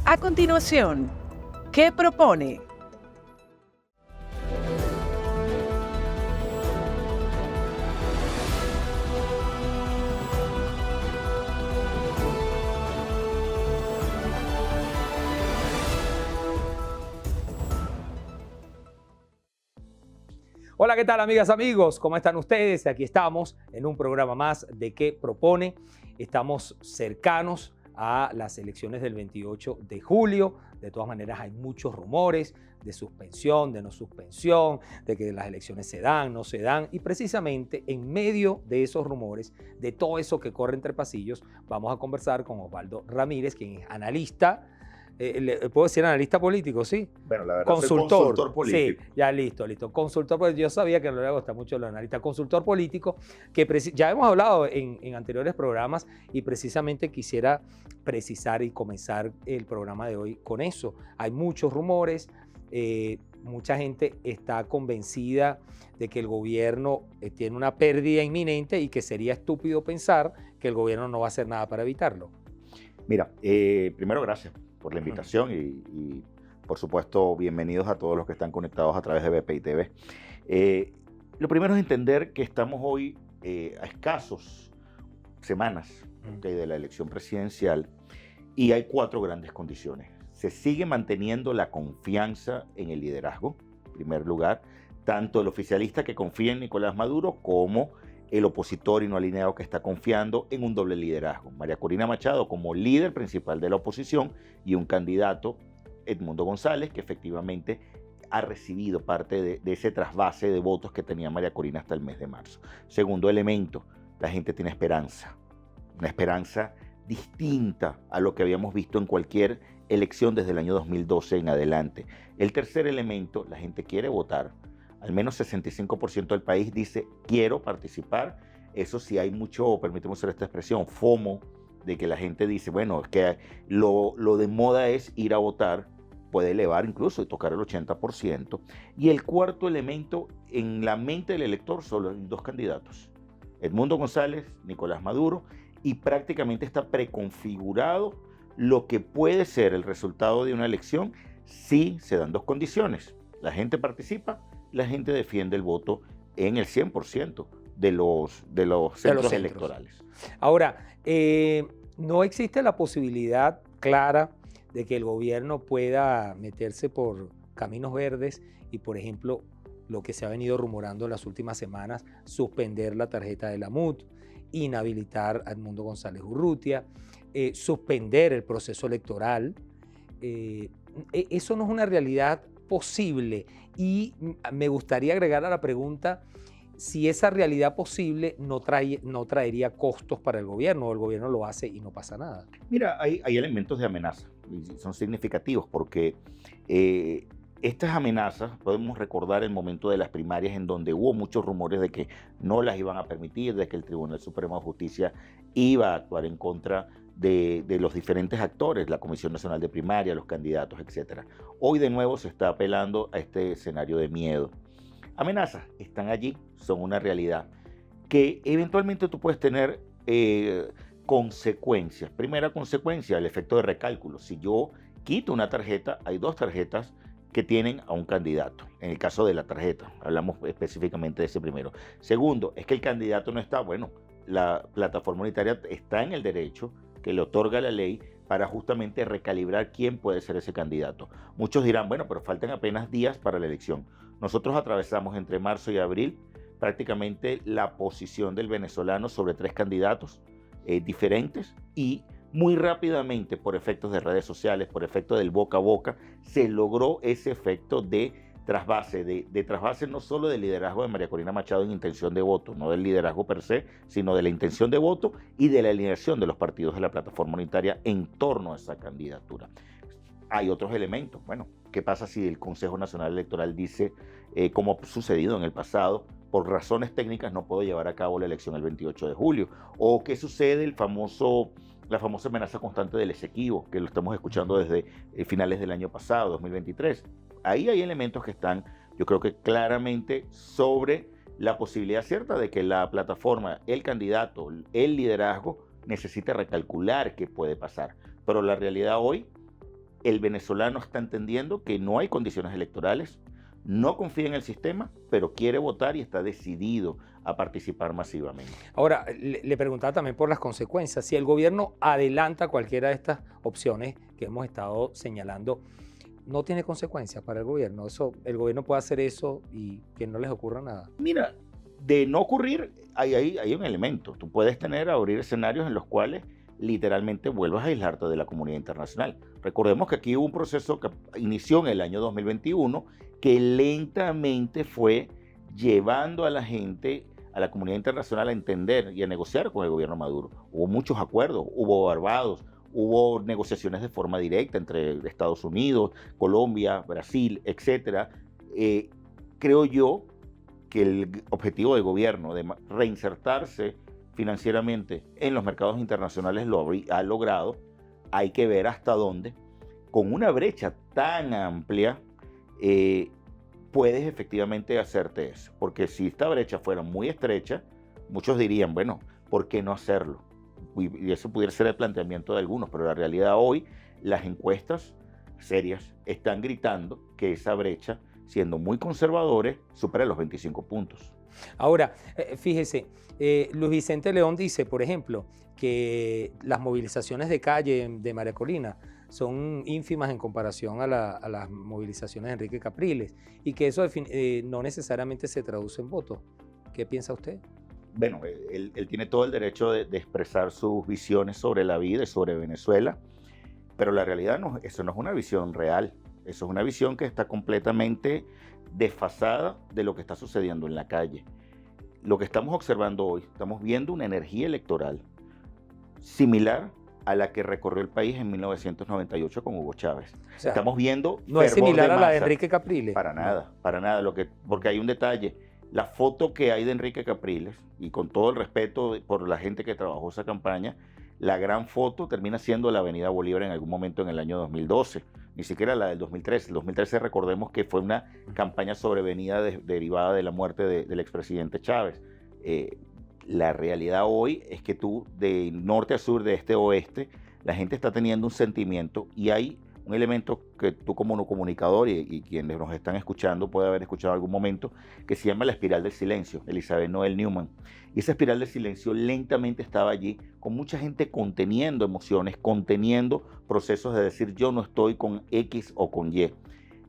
A continuación, ¿qué propone? Hola, ¿qué tal, amigas, amigos? ¿Cómo están ustedes? Aquí estamos en un programa más de ¿Qué propone? Estamos cercanos a las elecciones del 28 de julio. De todas maneras, hay muchos rumores de suspensión, de no suspensión, de que las elecciones se dan, no se dan. Y precisamente en medio de esos rumores, de todo eso que corre entre pasillos, vamos a conversar con Osvaldo Ramírez, quien es analista. ¿Le puedo decir analista político? Sí. Bueno, la verdad, Consultor político. Sí, ya listo. Consultor, pues yo sabía que no le gusta mucho los analistas. Consultor político, que ya hemos hablado en anteriores programas y precisamente quisiera precisar y comenzar el programa de hoy con eso. Hay muchos rumores, mucha gente está convencida de que el gobierno tiene una pérdida inminente y que sería estúpido pensar que el gobierno no va a hacer nada para evitarlo. Mira, primero gracias por la invitación y por supuesto bienvenidos a todos los que están conectados a través de BPI TV. Lo primero es entender que estamos hoy a escasos semanas de la elección presidencial y hay 4 grandes condiciones. Se sigue manteniendo la confianza en el liderazgo, en primer lugar, tanto el oficialista que confía en Nicolás Maduro como el opositor y no alineado que está confiando en un doble liderazgo. María Corina Machado como líder principal de la oposición y un candidato, Edmundo González, que efectivamente ha recibido parte de ese trasvase de votos que tenía María Corina hasta el mes de marzo. Segundo elemento, la gente tiene esperanza, una esperanza distinta a lo que habíamos visto en cualquier elección desde el año 2012 en adelante. El tercer elemento, la gente quiere votar. Al menos 65% del país dice, quiero participar. Eso sí, hay mucho, permíteme usar esta expresión, FOMO, de que la gente dice, bueno, es que lo de moda es ir a votar, puede elevar incluso y tocar el 80%. Y el cuarto elemento, en la mente del elector solo hay 2 candidatos, Edmundo González, Nicolás Maduro, y prácticamente está preconfigurado lo que puede ser el resultado de una elección si se dan 2 condiciones. La gente participa, la gente defiende el voto en el 100% de los centros electorales. Ahora, no existe la posibilidad clara de que el gobierno pueda meterse por caminos verdes y, por ejemplo, lo que se ha venido rumorando en las últimas semanas, suspender la tarjeta de la MUT, inhabilitar a Edmundo González Urrutia, suspender el proceso electoral. Eso no es una realidad posible y me gustaría agregar a la pregunta si esa realidad posible no traería costos para el gobierno o el gobierno lo hace y no pasa nada. Mira, hay elementos de amenaza y son significativos porque estas amenazas podemos recordar el momento de las primarias en donde hubo muchos rumores de que no las iban a permitir, de que el Tribunal Supremo de Justicia iba a actuar en contra de los diferentes actores, la Comisión Nacional de Primaria, los candidatos, etc. Hoy de nuevo se está apelando a este escenario de miedo. Amenazas están allí, son una realidad que eventualmente tú puedes tener consecuencias. Primera consecuencia, el efecto de recálculo. Si yo quito una tarjeta, hay 2 tarjetas que tienen a un candidato. En el caso de la tarjeta, hablamos específicamente de ese primero. Segundo, es que el candidato no está, bueno, la plataforma unitaria está en el derecho que le otorga la ley para justamente recalibrar quién puede ser ese candidato. Muchos dirán, bueno, pero faltan apenas días para la elección. Nosotros atravesamos entre marzo y abril prácticamente la posición del venezolano sobre 3 candidatos diferentes y muy rápidamente, por efectos de redes sociales, por efectos del boca a boca, se logró ese efecto de trasvase, de trasvase no solo del liderazgo de María Corina Machado en intención de voto, no del liderazgo per se, sino de la intención de voto y de la alineación de los partidos de la plataforma unitaria en torno a esa candidatura. Hay otros elementos. Bueno, ¿qué pasa si el Consejo Nacional Electoral dice, como ha sucedido en el pasado, por razones técnicas no puedo llevar a cabo la elección el 28 de julio? ¿O qué sucede la famosa amenaza constante del Esequibo, que lo estamos escuchando desde finales del año pasado, 2023? Ahí hay elementos que están, yo creo que claramente sobre la posibilidad cierta de que la plataforma, el candidato, el liderazgo necesite recalcular qué puede pasar. Pero la realidad hoy el venezolano está entendiendo que no hay condiciones electorales, no confía en el sistema, pero quiere votar y está decidido a participar masivamente. Ahora, le preguntaba también por las consecuencias. Si el gobierno adelanta cualquiera de estas opciones que hemos estado señalando, ¿no tiene consecuencias para el gobierno? El gobierno puede hacer eso y que no les ocurra nada. Mira, de no ocurrir, hay un elemento. Tú puedes abrir escenarios en los cuales literalmente vuelvas a aislarte de la comunidad internacional. Recordemos que aquí hubo un proceso que inició en el año 2021 que lentamente fue llevando a la gente, a la comunidad internacional, a entender y a negociar con el gobierno Maduro. Hubo muchos acuerdos, hubo Barbados, hubo negociaciones de forma directa entre Estados Unidos, Colombia, Brasil, etc. Creo yo que el objetivo del gobierno de reinsertarse financieramente en los mercados internacionales lo ha logrado. Hay que ver hasta dónde, con una brecha tan amplia, puedes efectivamente hacerte eso. Porque si esta brecha fuera muy estrecha, muchos dirían, bueno, ¿por qué no hacerlo? Y eso pudiera ser el planteamiento de algunos, pero la realidad hoy, las encuestas serias están gritando que esa brecha, siendo muy conservadores, supera los 25 puntos. Ahora, fíjese, Luis Vicente León dice, por ejemplo, que las movilizaciones de calle de María Corina son ínfimas en comparación a las movilizaciones de Enrique Capriles y que eso no necesariamente se traduce en votos. ¿Qué piensa usted? Bueno, él tiene todo el derecho de expresar sus visiones sobre la vida y sobre Venezuela, pero la realidad eso no es una visión real. Eso es una visión que está completamente desfasada de lo que está sucediendo en la calle. Lo que estamos observando hoy, estamos viendo una energía electoral similar a la que recorrió el país en 1998 con Hugo Chávez. O sea, estamos viendo no es similar a la de masa. Enrique Capriles. Para nada, para nada. Porque hay un detalle. La foto que hay de Enrique Capriles, y con todo el respeto por la gente que trabajó esa campaña, la gran foto termina siendo la Avenida Bolívar en algún momento en el año 2012. Ni siquiera la del 2013. El 2013 recordemos que fue una campaña sobrevenida derivada de la muerte del expresidente Chávez. La realidad hoy es que tú, de norte a sur, de este a oeste, la gente está teniendo un sentimiento y hay un elemento que tú como comunicador y quienes nos están escuchando puede haber escuchado en algún momento, que se llama la espiral del silencio, Elizabeth Noel Newman. Y esa espiral del silencio lentamente estaba allí, con mucha gente conteniendo emociones, conteniendo procesos de decir yo no estoy con X o con Y.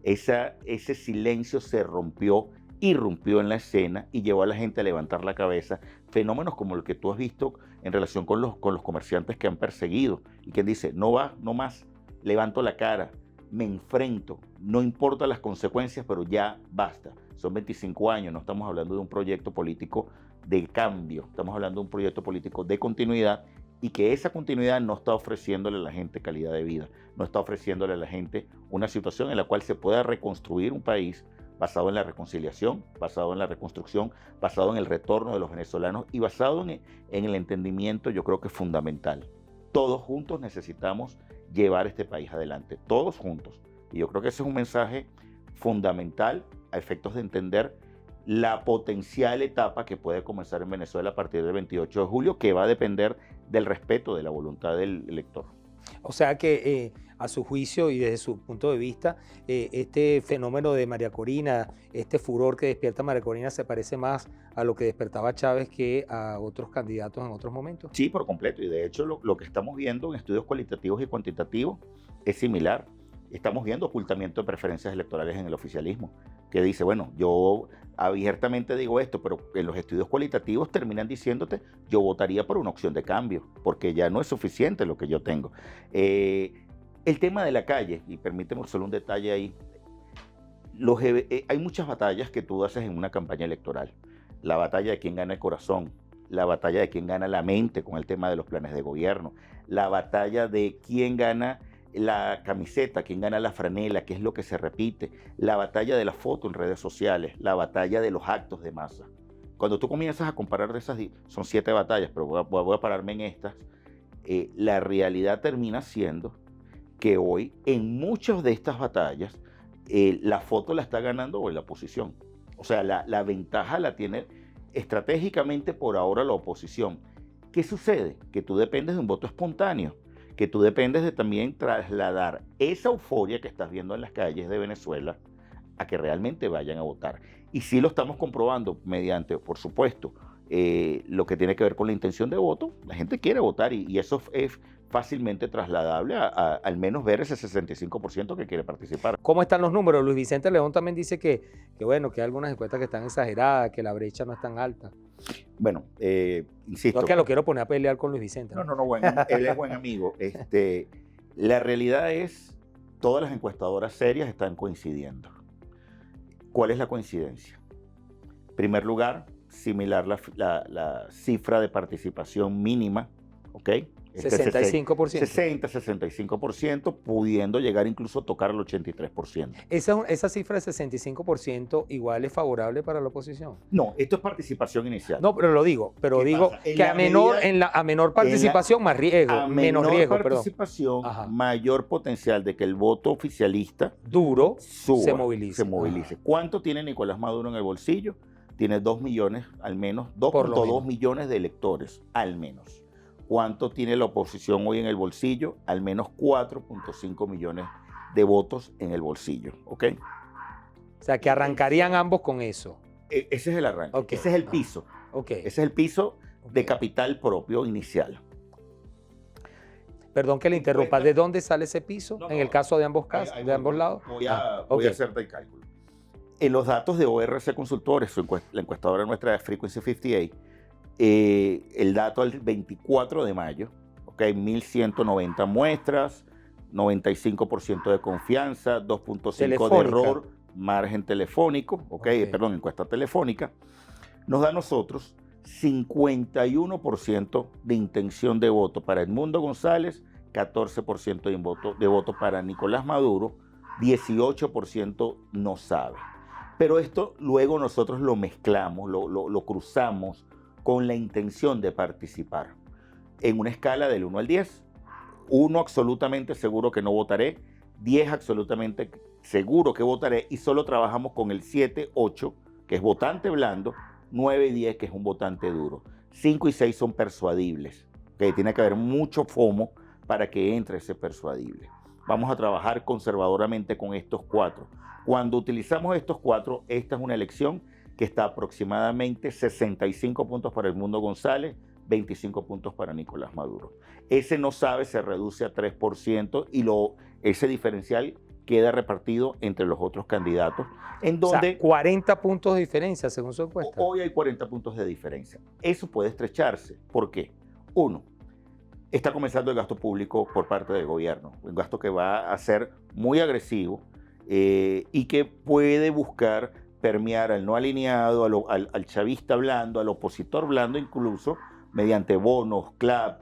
Ese silencio se rompió, irrumpió en la escena y llevó a la gente a levantar la cabeza. Fenómenos como el que tú has visto en relación con los comerciantes que han perseguido y quien dice no más. Levanto la cara, me enfrento, no importa las consecuencias, pero ya basta. Son 25 años, no estamos hablando de un proyecto político de cambio, estamos hablando de un proyecto político de continuidad y que esa continuidad no está ofreciéndole a la gente calidad de vida, no está ofreciéndole a la gente una situación en la cual se pueda reconstruir un país basado en la reconciliación, basado en la reconstrucción, basado en el retorno de los venezolanos y basado en el entendimiento, yo creo que es fundamental. Todos juntos necesitamos llevar este país adelante, todos juntos. Y yo creo que ese es un mensaje fundamental a efectos de entender la potencial etapa que puede comenzar en Venezuela a partir del 28 de julio, que va a depender del respeto de la voluntad del elector. O sea que a su juicio y desde su punto de vista, este fenómeno de María Corina, este furor que despierta María Corina se parece más a lo que despertaba Chávez que a otros candidatos en otros momentos. Sí, por completo. Y de hecho lo que estamos viendo en estudios cualitativos y cuantitativos es similar. Estamos viendo ocultamiento de preferencias electorales en el oficialismo, que dice, bueno, yo abiertamente digo esto, pero en los estudios cualitativos terminan diciéndote, yo votaría por una opción de cambio, porque ya no es suficiente lo que yo tengo. El tema de la calle, y permíteme solo un detalle ahí, hay muchas batallas que tú haces en una campaña electoral. La batalla de quién gana el corazón, la batalla de quién gana la mente con el tema de los planes de gobierno, la batalla de quién gana la camiseta, quién gana la franela, qué es lo que se repite, la batalla de la foto en redes sociales, la batalla de los actos de masa. Cuando tú comienzas a comparar de esas, son 7 batallas, pero voy a pararme en estas, la realidad termina siendo que hoy en muchas de estas batallas la foto la está ganando hoy la oposición. O sea, la ventaja la tiene estratégicamente por ahora la oposición. ¿Qué sucede? Que tú dependes de un voto espontáneo, que tú dependes de también trasladar esa euforia que estás viendo en las calles de Venezuela a que realmente vayan a votar. Y sí lo estamos comprobando mediante, por supuesto, lo que tiene que ver con la intención de voto. La gente quiere votar y eso es fácilmente trasladable a al menos ver ese 65% que quiere participar. ¿Cómo están los números? Luis Vicente León también dice que bueno, que hay algunas encuestas que están exageradas, que la brecha no es tan alta. Bueno, insisto. No es que lo quiero poner a pelear con Luis Vicente. No, él es buen amigo. La realidad es, todas las encuestadoras serias están coincidiendo. ¿Cuál es la coincidencia? En primer lugar, similar la cifra de participación mínima, ¿ok? 65%. 60-65%, pudiendo llegar incluso a tocar el 83%. Esa cifra de 65% igual es favorable para la oposición. No, esto es participación inicial. No, pero digo pasa? que a menor participación, más riesgo, A menos menor riesgo, perdón. participación, Ajá. mayor potencial de que el voto oficialista Duro suba, se movilice. ¿Cuánto tiene Nicolás Maduro en el bolsillo? Tiene 2 millones, al menos, Por lo 2.2 menos. millones de electores, al menos. ¿Cuánto tiene la oposición hoy en el bolsillo? Al menos 4.5 millones de votos en el bolsillo, ¿ok? O sea, que arrancarían ambos con eso. Ese es el arranque, Ok. ese es el piso. Ok. Ese es el piso de Ok. capital propio inicial. Perdón que le interrumpa. ¿De dónde sale ese piso? No, en el caso de ambos casos, de ambos lados. Voy ok. a hacerte el cálculo. En los datos de ORC Consultores, la encuestadora nuestra de Frequency 58, el dato al 24 de mayo, okay, 1.190 muestras, 95% de confianza, 2.5 de error, margen telefónico, perdón, encuesta telefónica, nos da a nosotros 51% de intención de voto para Edmundo González, 14% de voto para Nicolás Maduro, 18% no sabe. Pero esto luego nosotros lo mezclamos, lo cruzamos con la intención de participar en una escala del 1 al 10. 1 absolutamente seguro que no votaré, 10 absolutamente seguro que votaré y solo trabajamos con el 7, 8, que es votante blando, 9 y 10, que es un votante duro. 5 y 6 son persuadibles, que tiene que haber mucho FOMO para que entre ese persuadible. Vamos a trabajar conservadoramente con estos 4. Cuando utilizamos estos 4, esta es una elección que está aproximadamente 65 puntos para Edmundo González, 25 puntos para Nicolás Maduro. Ese no sabe se reduce a 3% y ese diferencial queda repartido entre los otros candidatos. En donde, o sea, 40 puntos de diferencia según su encuesta. Hoy hay 40 puntos de diferencia. Eso puede estrecharse. ¿Por qué? 1, está comenzando el gasto público por parte del gobierno. Un gasto que va a ser muy agresivo y que puede buscar permear al no alineado, al chavista blando, al opositor blando, incluso mediante bonos, CLAP,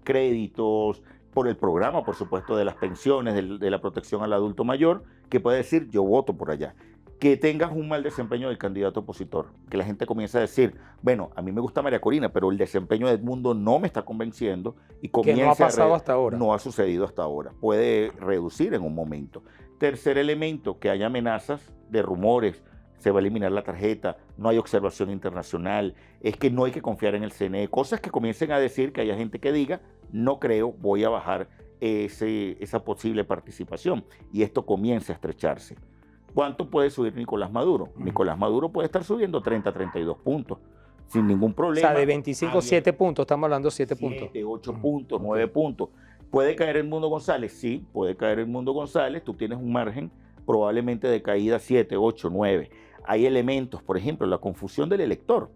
créditos, por el programa, por supuesto, de las pensiones, de la protección al adulto mayor, que puede decir, yo voto por allá. Que tengas un mal desempeño del candidato opositor, que la gente comience a decir, bueno, a mí me gusta María Corina, pero el desempeño de Edmundo no me está convenciendo y comience que no ha pasado hasta ahora. No ha sucedido hasta ahora. Puede reducir en un momento. Tercer elemento, que haya amenazas de rumores, se va a eliminar la tarjeta, no hay observación internacional, es que no hay que confiar en el CNE, cosas que comiencen a decir que haya gente que diga, no creo, voy a bajar esa posible participación y esto comienza a estrecharse. ¿Cuánto puede subir Nicolás Maduro? Nicolás Maduro puede estar subiendo 30, 32 puntos, sin ningún problema. O sea, de 25, 7 puntos, estamos hablando de 7 puntos. 8 puntos, 9 puntos. ¿Puede caer Edmundo González? Sí, puede caer Edmundo González, tú tienes un margen probablemente de caída 7, 8, 9. Hay elementos, por ejemplo, la confusión del elector.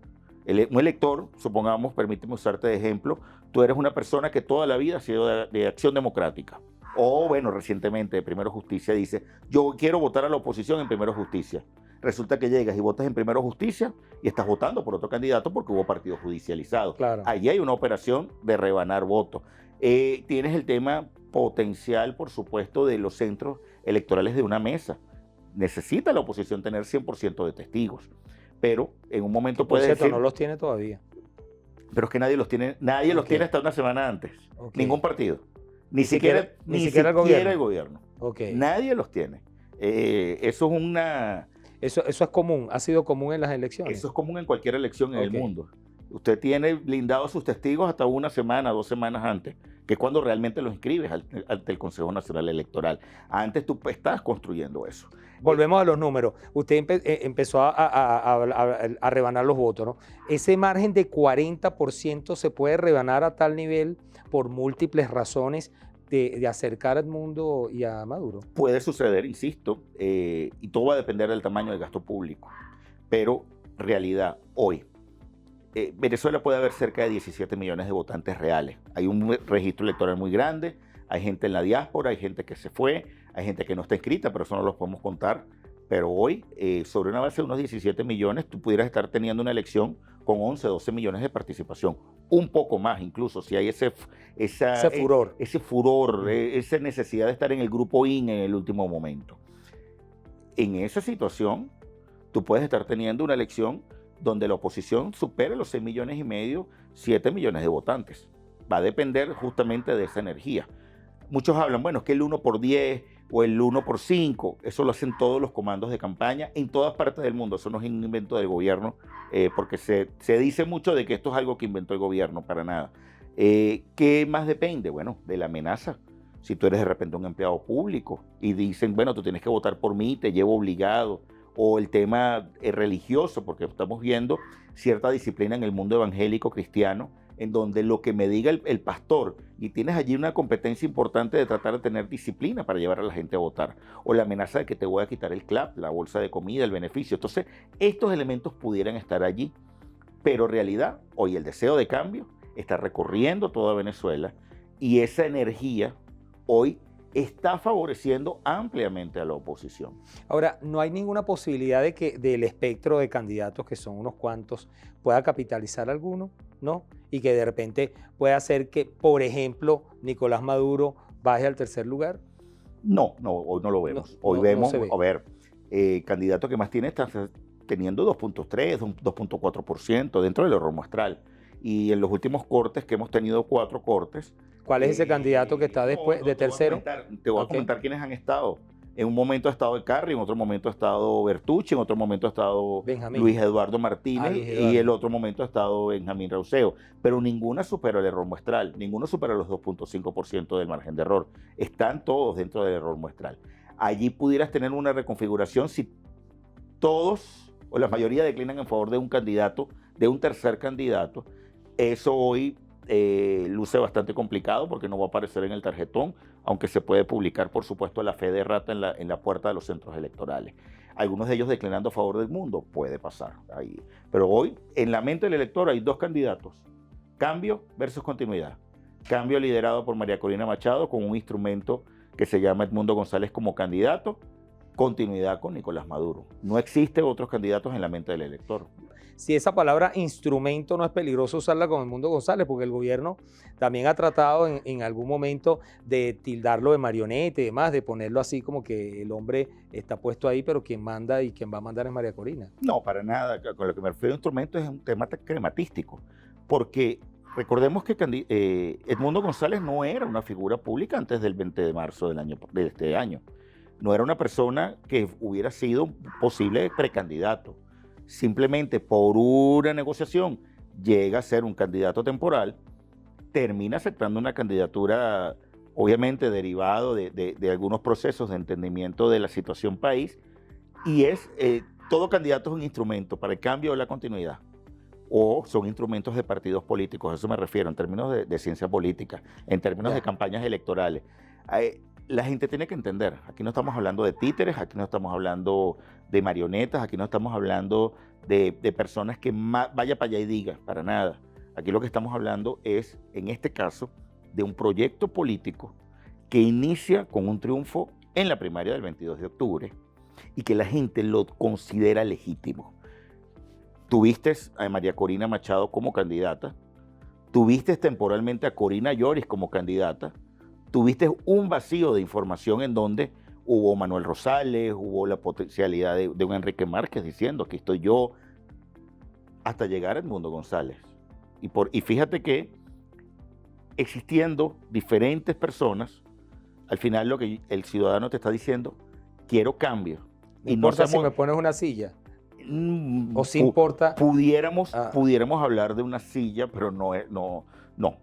Un elector, supongamos, permíteme usarte de ejemplo, tú eres una persona que toda la vida ha sido de Acción Democrática. O, bueno, recientemente de Primero Justicia dice, yo quiero votar a la oposición en Primero Justicia. Resulta que llegas y votas en Primero Justicia y estás votando por otro candidato porque hubo partido judicializado. Claro. Allí hay una operación de rebanar votos. Tienes el tema potencial, por supuesto, de los centros electorales de una mesa. Necesita la oposición tener 100% de testigos, pero en un momento puede decir... no los tiene todavía. Pero es que nadie los tiene, los tiene hasta una semana antes. Ningún partido. Ni siquiera el gobierno. Nadie los tiene. Eso es una... Eso es común, ha sido común en las elecciones. Eso es común en cualquier elección en el mundo. Usted tiene blindados sus testigos hasta una semana, 2 semanas antes. que es cuando realmente lo inscribes ante el Consejo Nacional Electoral. Antes tú estás construyendo eso. Volvemos a los números. Usted empezó a rebanar los votos, ¿no? Ese margen de 40% se puede rebanar a tal nivel por múltiples razones de acercar a Edmundo y a Maduro. Puede suceder, insisto, y todo va a depender del tamaño del gasto público. Pero realidad, hoy, Venezuela puede haber cerca de 17 millones de votantes reales. Hay un registro electoral muy grande, hay gente en la diáspora, hay gente que se fue, hay gente que no está inscrita, pero eso no los podemos contar. Pero hoy, sobre una base de unos 17 millones, tú pudieras estar teniendo una elección con 11, 12 millones de participación. Un poco más incluso, si hay ese furor, esa necesidad de estar en el grupo IN en el último momento. En esa situación, tú puedes estar teniendo una elección donde la oposición supere los 6 millones y medio, 7 millones de votantes. Va a depender justamente de esa energía. Muchos hablan, bueno, es que el 1 por 10 o el 1 por 5, eso lo hacen todos los comandos de campaña en todas partes del mundo. Eso no es un invento del gobierno, porque se dice mucho de que esto es algo que inventó el gobierno, para nada. ¿Qué más depende? Bueno, de la amenaza. Si tú eres de repente un empleado público y dicen, bueno, tú tienes que votar por mí, te llevo obligado, o el tema religioso, porque estamos viendo cierta disciplina en el mundo evangélico cristiano, en donde lo que me diga el pastor, y tienes allí una competencia importante de tratar de tener disciplina para llevar a la gente a votar, o la amenaza de que te voy a quitar el CLAP, la bolsa de comida, el beneficio. Entonces, estos elementos pudieran estar allí, pero en realidad, hoy el deseo de cambio está recorriendo toda Venezuela, y esa energía hoy está favoreciendo ampliamente a la oposición. Ahora, no hay ninguna posibilidad de que del espectro de candidatos, que son unos cuantos, pueda capitalizar alguno, ¿no? Y que de repente pueda hacer que, por ejemplo, Nicolás Maduro baje al tercer lugar. No, hoy no lo vemos. Hoy vemos, a ver, candidato que más tiene está teniendo 2.3, 2.4% dentro del error muestral. Y en los últimos cortes, que hemos tenido 4 cortes. ¿Cuál es ese candidato que está después de tercero? Te voy a comentar quiénes han estado. En un momento ha estado el Carri, en otro momento ha estado Bertucci, en otro momento ha estado Luis Eduardo Martínez y el otro momento ha estado Benjamín Rauseo. Pero ninguna supera el error muestral, ninguno supera los 2.5% del margen de error. Están todos dentro del error muestral. Allí pudieras tener una reconfiguración si todos o la mayoría declinan en favor de un candidato, de un tercer candidato. Eso hoy luce bastante complicado porque no va a aparecer en el tarjetón, aunque se puede publicar, por supuesto, la fe de rata en la puerta de los centros electorales. Algunos de ellos declinando a favor del mundo, puede pasar ahí. Pero hoy, en la mente del elector hay 2 candidatos, cambio versus continuidad. Cambio liderado por María Corina Machado con un instrumento que se llama Edmundo González como candidato, continuidad con Nicolás Maduro. No existe otros candidatos en la mente del elector. Si esa palabra instrumento no es peligroso usarla con Edmundo González, porque el gobierno también ha tratado en algún momento de tildarlo de marioneta y demás, de ponerlo así como que el hombre está puesto ahí, pero quien manda y quien va a mandar es María Corina. No, para nada. Con lo que me refiero a instrumento es un tema crematístico, porque recordemos que Edmundo González no era una figura pública antes del 20 de marzo de este año. No era una persona que hubiera sido posible precandidato. Simplemente por una negociación llega a ser un candidato temporal, termina aceptando una candidatura, obviamente derivado de algunos procesos de entendimiento de la situación país, y todo candidato es un instrumento para el cambio o la continuidad, o son instrumentos de partidos políticos, a eso me refiero, en términos de ciencia política, en términos de campañas electorales. La gente tiene que entender, aquí no estamos hablando de títeres, aquí no estamos hablando de marionetas, aquí no estamos hablando de personas que vaya para allá y diga, para nada. Aquí lo que estamos hablando es, en este caso, de un proyecto político que inicia con un triunfo en la primaria del 22 de octubre y que la gente lo considera legítimo. Tuviste a María Corina Machado como candidata, tuviste temporalmente a Corina Lloris como candidata, tuviste un vacío de información en donde hubo Manuel Rosales, hubo la potencialidad de un Enrique Márquez diciendo aquí estoy yo, hasta llegar a Edmundo González. Y fíjate que existiendo diferentes personas, al final lo que el ciudadano te está diciendo, quiero cambio. No importa si me pones una silla. ¿O sí importa? Pudiéramos hablar de una silla, pero no.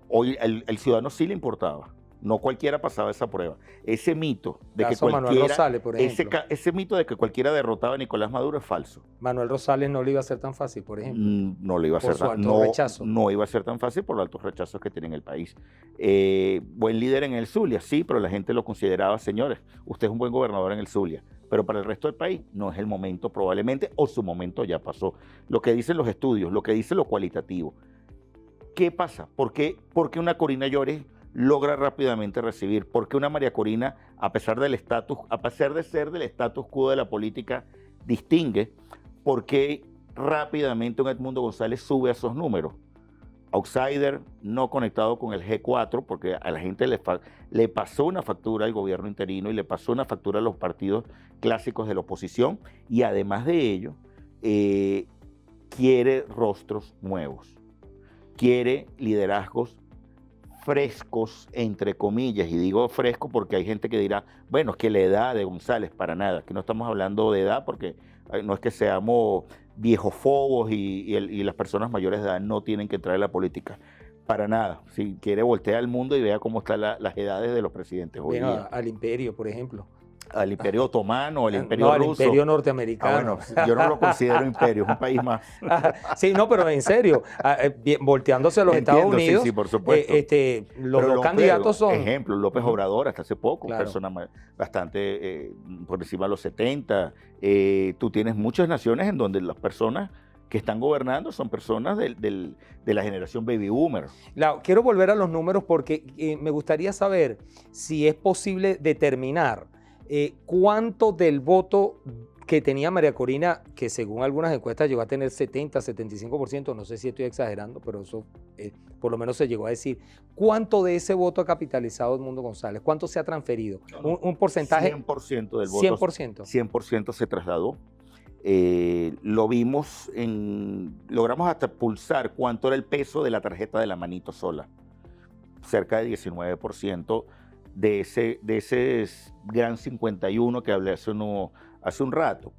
Hoy el ciudadano sí le importaba. No cualquiera pasaba esa prueba. Ese mito de que Manuel Rosales, por ejemplo. ese mito de que cualquiera derrotaba a Nicolás Maduro es falso. Manuel Rosales no le iba a ser tan fácil, por ejemplo. No le iba a ser rechazo. No iba a ser tan fácil por los altos rechazos que tiene en el país. Buen líder en el Zulia, sí, pero la gente lo consideraba, señores, usted es un buen gobernador en el Zulia. Pero para el resto del país no es el momento probablemente, o su momento ya pasó. Lo que dicen los estudios, lo que dice lo cualitativo. ¿Qué pasa? ¿Por qué una Corina Llores logra rápidamente recibir? ¿Por qué una María Corina, a pesar de ser del status quo de la política, distingue? ¿Por qué rápidamente un Edmundo González sube a esos números? Outsider, no conectado con el G4, porque a la gente le pasó una factura al gobierno interino y le pasó una factura a los partidos clásicos de la oposición, y además de ello, quiere rostros nuevos, quiere liderazgos frescos, entre comillas, y digo fresco porque hay gente que dirá, bueno, es que la edad de González, para nada, que no estamos hablando de edad porque no es que seamos viejofobos y las personas mayores de edad no tienen que entrar en la política, para nada. Si quiere, voltea al mundo y vea cómo están las edades de los presidentes hoy día. Al imperio, por ejemplo. Al imperio otomano, al imperio ruso. Al imperio norteamericano. Bueno, yo no lo considero imperio, es un país más. Sí, no, pero en serio, volteándose a los Estados Unidos, sí, por supuesto. Los dos candidatos son... Ejemplo, López Obrador, hasta hace poco, claro, persona bastante por encima de los 70. Tú tienes muchas naciones en donde las personas que están gobernando son personas de la generación baby boomer. Quiero volver a los números porque me gustaría saber si es posible determinar cuánto del voto que tenía María Corina, que según algunas encuestas llegó a tener 70, 75%, no sé si estoy exagerando, pero eso por lo menos se llegó a decir, ¿cuánto de ese voto ha capitalizado Edmundo González? ¿Cuánto se ha transferido? Un porcentaje... 100% del voto. 100%. 100% se trasladó. Lo vimos, logramos hasta pulsar cuánto era el peso de la tarjeta de la manito sola. Cerca de 19%. De ese gran 51 que hablé hace un rato.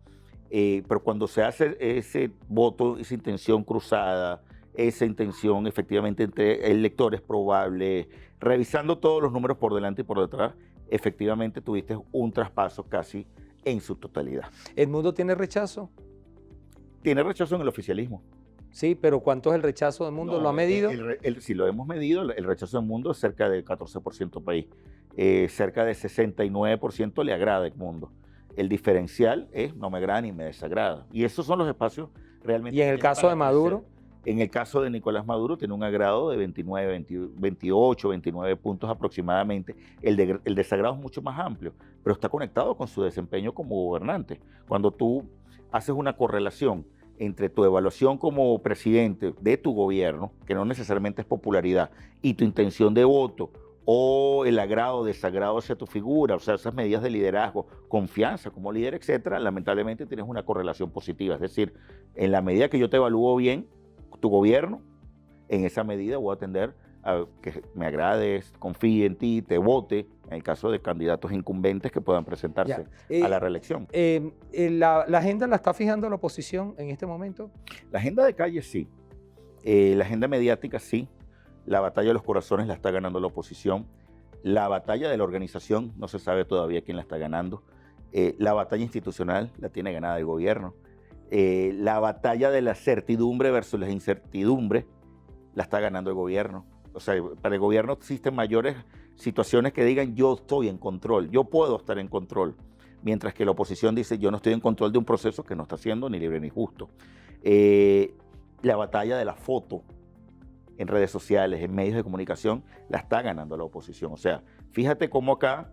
Pero cuando se hace ese voto, esa intención cruzada, esa intención efectivamente entre electores probables, revisando todos los números por delante y por detrás, efectivamente tuviste un traspaso casi en su totalidad. ¿Edmundo tiene rechazo? Tiene rechazo en el oficialismo. Sí, pero ¿cuánto es el rechazo del mundo? ¿Lo ha medido? Si lo hemos medido, el rechazo del mundo es cerca del 14% país. Cerca de 69% le agrada Edmundo. El diferencial es no me agrada ni me desagrada. Y esos son los espacios realmente... ¿Y en el caso de Maduro? En el caso de Nicolás Maduro tiene un agrado de 28, 29 puntos aproximadamente. El desagrado es mucho más amplio, pero está conectado con su desempeño como gobernante. Cuando tú haces una correlación entre tu evaluación como presidente de tu gobierno, que no necesariamente es popularidad, y tu intención de voto, o el agrado o desagrado hacia tu figura, o sea, esas medidas de liderazgo, confianza como líder, etcétera, lamentablemente tienes una correlación positiva. Es decir, en la medida que yo te evalúo bien tu gobierno, en esa medida voy a tender a que me agrades, confíe en ti, te vote, en el caso de candidatos incumbentes que puedan presentarse a la reelección. ¿La agenda la está fijando la oposición en este momento? La agenda de calle sí, la agenda mediática sí, la batalla de los corazones la está ganando la oposición, la batalla de la organización no se sabe todavía quién la está ganando, la batalla institucional la tiene ganada el gobierno, la batalla de la certidumbre versus las incertidumbres la está ganando el gobierno. O sea, para el gobierno existen mayores situaciones que digan yo estoy en control, yo puedo estar en control, mientras que la oposición dice yo no estoy en control de un proceso que no está siendo ni libre ni justo. La batalla de la foto en redes sociales, en medios de comunicación, la está ganando la oposición. O sea, fíjate cómo acá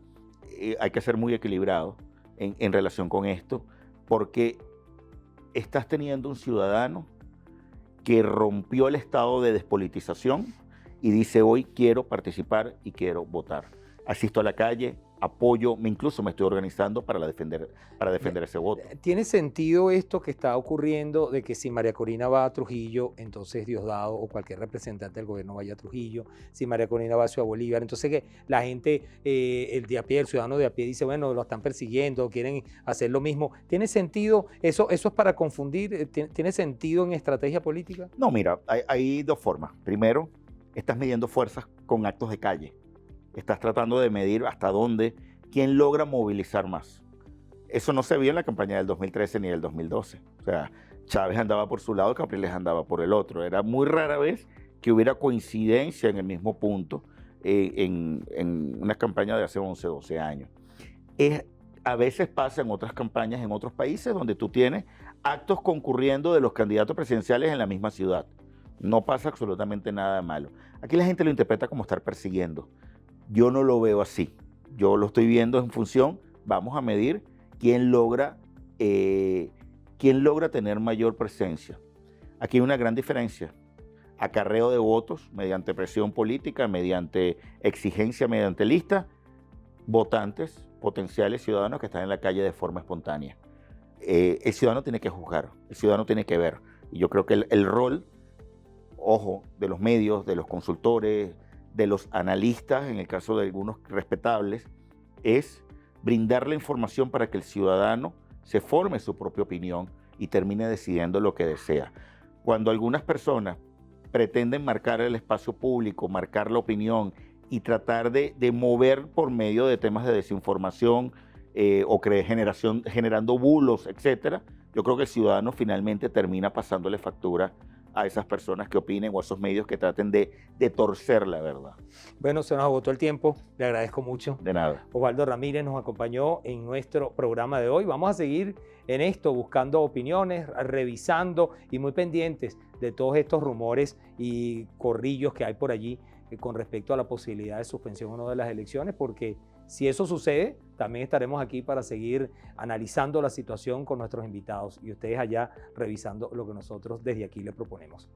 hay que ser muy equilibrado en relación con esto, porque estás teniendo un ciudadano que rompió el estado de despolitización y dice hoy quiero participar y quiero votar. Asisto a la calle, apoyo, incluso me estoy organizando para defender ese voto. ¿Tiene sentido esto que está ocurriendo de que si María Corina va a Trujillo, entonces Diosdado o cualquier representante del gobierno vaya a Trujillo? Si María Corina va a Ciudad Bolívar, entonces que la gente, el de a pie, el ciudadano de a pie dice, bueno, lo están persiguiendo, quieren hacer lo mismo. ¿Tiene sentido? ¿Eso es para confundir? ¿Tiene sentido en estrategia política? No, mira, hay dos formas. Primero, estás midiendo fuerzas con actos de calle. Estás tratando de medir hasta dónde, quién logra movilizar más. Eso no se vio en la campaña del 2013 ni del 2012. O sea, Chávez andaba por su lado, Capriles andaba por el otro. Era muy rara vez que hubiera coincidencia en el mismo punto en una campaña de hace 11, 12 años. A veces pasa en otras campañas en otros países donde tú tienes actos concurriendo de los candidatos presidenciales en la misma ciudad. No pasa absolutamente nada de malo. Aquí la gente lo interpreta como estar persiguiendo. Yo no lo veo así. Yo lo estoy viendo en función, vamos a medir quién logra tener mayor presencia. Aquí hay una gran diferencia. Acarreo de votos mediante presión política, mediante exigencia, mediante lista, votantes, potenciales ciudadanos que están en la calle de forma espontánea. El ciudadano tiene que juzgar, el ciudadano tiene que ver. Y yo creo que el rol, ojo, de los medios, de los consultores, de los analistas, en el caso de algunos respetables, es brindar la información para que el ciudadano se forme su propia opinión y termine decidiendo lo que desea. Cuando algunas personas pretenden marcar el espacio público, marcar la opinión y tratar de mover por medio de temas de desinformación o generando bulos, etcétera, yo creo que el ciudadano finalmente termina pasándole factura a esas personas que opinen o a esos medios que traten de torcer la verdad. Bueno, se nos agotó el tiempo, le agradezco mucho. De nada. Osvaldo Ramírez nos acompañó en nuestro programa de hoy. Vamos a seguir en esto, buscando opiniones, revisando y muy pendientes de todos estos rumores y corrillos que hay por allí con respecto a la posibilidad de suspensión o no de las elecciones, porque si eso sucede, también estaremos aquí para seguir analizando la situación con nuestros invitados y ustedes allá revisando lo que nosotros desde aquí les proponemos.